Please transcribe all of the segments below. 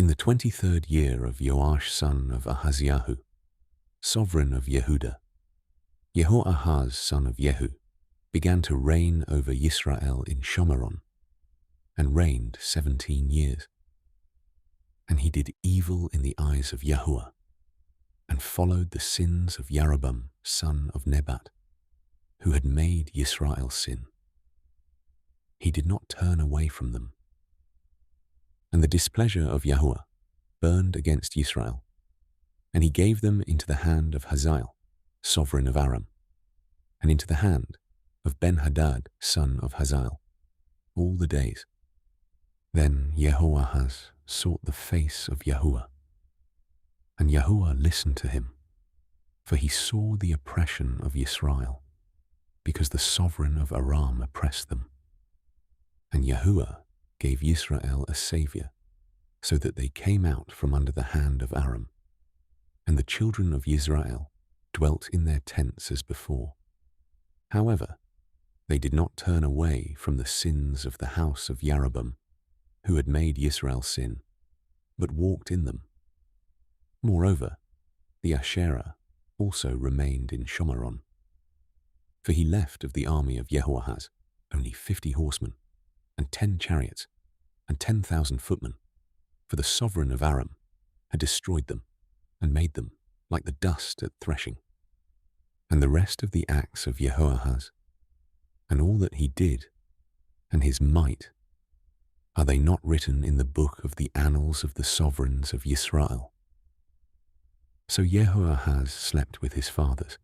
In the 23rd year of Joash son of Ahaziah, sovereign of Yehuda, Jehoahaz son of Jehu began to reign over Yisrael in Shomeron, and reigned 17 years. And he did evil in the eyes of Yahuwah, and followed the sins of Jeroboam son of Nebat, who had made Yisrael sin. He did not turn away from them. And the displeasure of Yahuwah burned against Yisrael, and he gave them into the hand of Hazael, sovereign of Aram, and into the hand of Ben-Hadad, son of Hazael, all the days. Then Jehoahaz sought the face of Yahuwah, and Yahuwah listened to him, for he saw the oppression of Yisrael, because the sovereign of Aram oppressed them. And Yahuwah gave Yisrael a saviour, so that they came out from under the hand of Aram, and the children of Yisrael dwelt in their tents as before. However, they did not turn away from the sins of the house of Jeroboam, who had made Yisrael sin, but walked in them. Moreover, the Asherah also remained in Shomeron, for he left of the army of Jehoahaz only 50 horsemen, and 10 chariots, and 10,000 footmen, for the sovereign of Aram had destroyed them, and made them like the dust at threshing. And the rest of the acts of Jehoahaz, and all that he did, and his might, are they not written in the book of the annals of the sovereigns of Yisrael? So Jehoahaz slept with his fathers,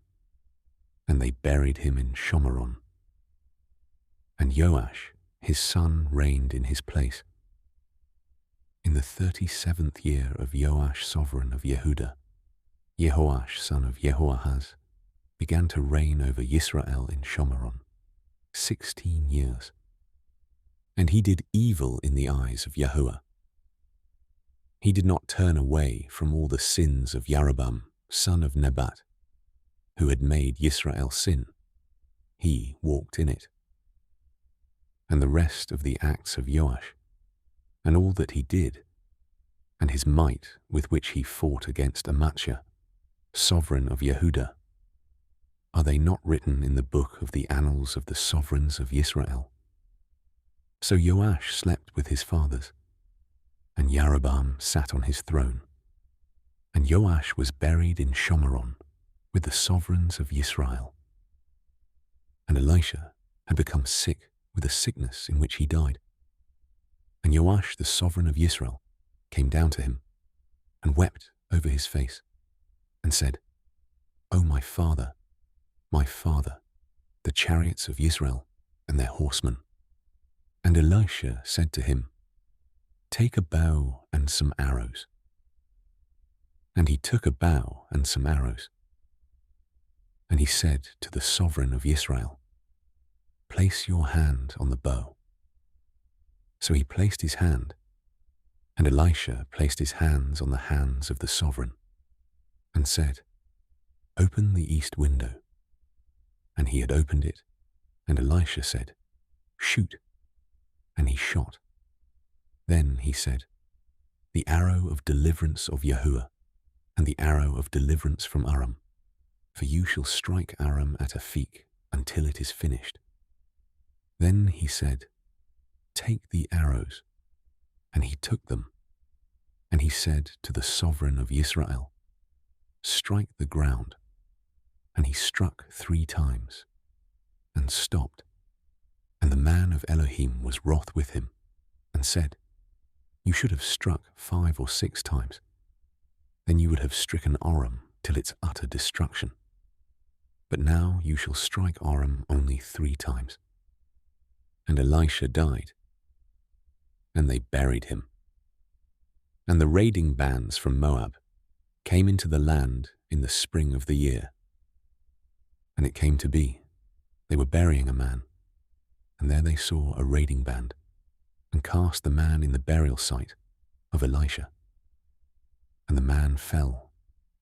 and they buried him in Shomeron. And Joash, his son, reigned in his place. In the 37th year of Joash, sovereign of Yehuda, Jehoash, son of Jehoahaz, began to reign over Yisrael in Shomeron, 16 years. And he did evil in the eyes of Yahuwah. He did not turn away from all the sins of Jeroboam, son of Nebat, who had made Yisrael sin. He walked in it. And the rest of the acts of Joash, and all that he did, and his might with which he fought against Amatsia, sovereign of Yehuda, are they not written in the book of the annals of the sovereigns of Yisrael? So Joash slept with his fathers, and Jeroboam sat on his throne, and Joash was buried in Shomeron with the sovereigns of Yisrael. And Elisha had become sick with a sickness in which he died. And Joash, the sovereign of Yisrael, came down to him, and wept over his face, and said, O my father, the chariots of Yisrael and their horsemen. And Elisha said to him, Take a bow and some arrows. And he took a bow and some arrows. And he said to the sovereign of Yisrael, Place your hand on the bow. So he placed his hand, and Elisha placed his hands on the hands of the sovereign, and said, Open the east window. And he had opened it, and Elisha said, Shoot. And he shot. Then he said, The arrow of deliverance of Yahuwah, and the arrow of deliverance from Aram, for you shall strike Aram at Aphek until it is finished. Then he said, Take the arrows. And he took them. And he said to the sovereign of Yisrael, Strike the ground. And he struck 3 times, and stopped. And the man of Elohim was wroth with him, and said, You should have struck 5 or 6 times. Then you would have stricken Aram till its utter destruction. But now you shall strike Aram only 3 times. And Elisha died, and they buried him. And the raiding bands from Moab came into the land in the spring of the year. And it came to be, they were burying a man, and there they saw a raiding band, and cast the man in the burial site of Elisha. And the man fell,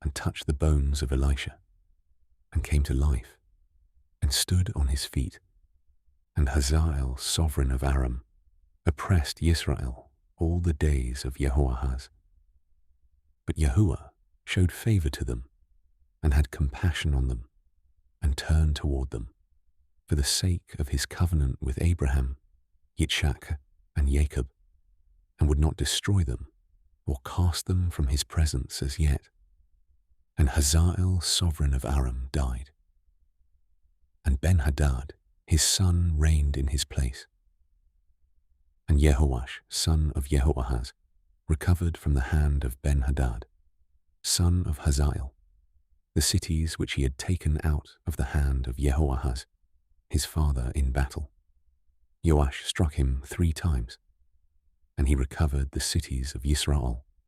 and touched the bones of Elisha, and came to life, and stood on his feet. And Hazael, sovereign of Aram, oppressed Yisrael all the days of Jehoahaz. But Yahuwah showed favor to them and had compassion on them and turned toward them for the sake of his covenant with Abraham, Yitzchak, and Jacob, and would not destroy them or cast them from his presence as yet. And Hazael, sovereign of Aram, died. And Ben-Hadad, his son, reigned in his place. And Jehoash, son of Jehoahaz, recovered from the hand of Ben-Hadad, son of Hazael, the cities which he had taken out of the hand of Jehoahaz, his father, in battle. Joash struck him 3 times, and he recovered the cities of Yisrael